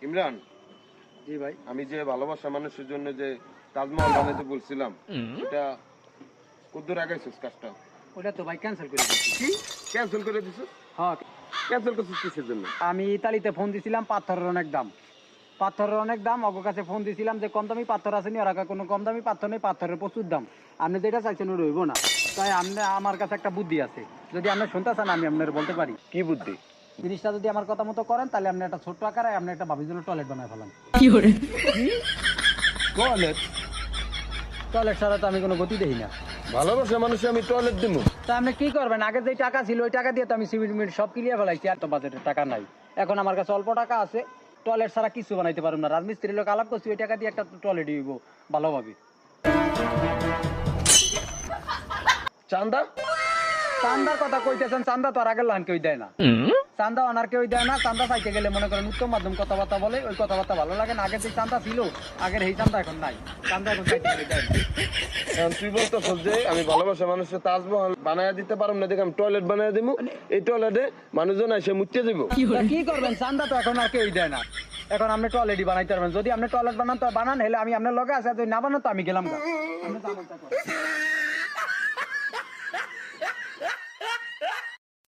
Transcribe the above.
ইমরান, জি ভাই। আমি যে ভালোবাসা মানুষের জন্য যে তাজমহল বানাইতে বলছিলাম, এটা কতদূর আগাইছিস কাজটা? ওটা তো ভাই ক্যান্সেল করে দিচ্ছি। কি ক্যান্সেল করে দিছিস? হ্যাঁ, ক্যান্সেল করছিস কিসের জন্য? আমি ইতালিতে ফোন দিছিলাম, পাথরের অনেক দাম। পাথরের অনেক দাম, ওর কাছে ফোন দিছিলাম যে কম দামি পাথর আসেনি, ওরা কয় কোনো কম দামি পাথর নেই, পাথরের প্রচুর দাম। আপনি যেটা চাইছেন ওটা হইব না। তাই আপনি, আমার কাছে একটা বুদ্ধি আছে, যদি আপনি শুনতে চান আমি আপনার বলতে পারি। কি বুদ্ধি? জিনিসটা যদি আমার কথা মতো করেন তাহলে আপনি একটা ছোট্ট আকারে আপনি একটা ভাবির জন্য টয়লেট বানায় ফেলান। টয়লেট? টয়লেট ছাড়া তো আমি কোনো গতি দেখি না। ভালোবাসা মানুষে আমি টয়লেট দিব? তা আপনি কি করবেন? আগে যে টাকা ছিল ওই টাকা দিয়ে তো আমি সিমেন্ট মিমেন্ট সব ক্লিয়ার ফেলাইছি, আর তো বাজেটের টাকা নাই। এখন আমার কাছে অল্প টাকা আছে, টয়লেট ছাড়া কিছু বানাইতে পারবো না। রাজমিস্ত্রির লোক আলাপ করছি, ওই টাকা দিয়ে একটা টয়লেট দিব ভালোভাবে। চান্দা? চান্দার কথা কইতেছেন, চান্দা তো আর আগের লাইন কেউ দেয় না। চান্দা অনার কেউ দেয় না। চান্দা চাইতে গেলে মনে করেন উত্তম মাধ্যম কথাবার্তা বলে, ওই কথাবার্তা ভালো লাগে না। আগের যে চান্দা ছিল, আগের এই চান্দা এখন নাই। চান্দা এখন চাইতে গেলে দেয় না। এখন তুই বলতেছিস যে আমি ভালোবাসা মানুষের তাজমহল বানায় দিতে পারবো না, দেখে আমি টয়লেট বানায় দিব, এই টয়লেটে মানুষজন এসে মুচ্ছে দিব। তা কি করবেন? চান্দা তো এখন আর কেউই দেয় না। এখন আপনি টয়লেটই বানাইতে পারবেন। যদি আপনি টয়লেট বানান তো বানান, হলে আমি আপনার লগে আছে, যদি না বানান তো আমি গেলাম গা। আপনি তো আমার তা করেন।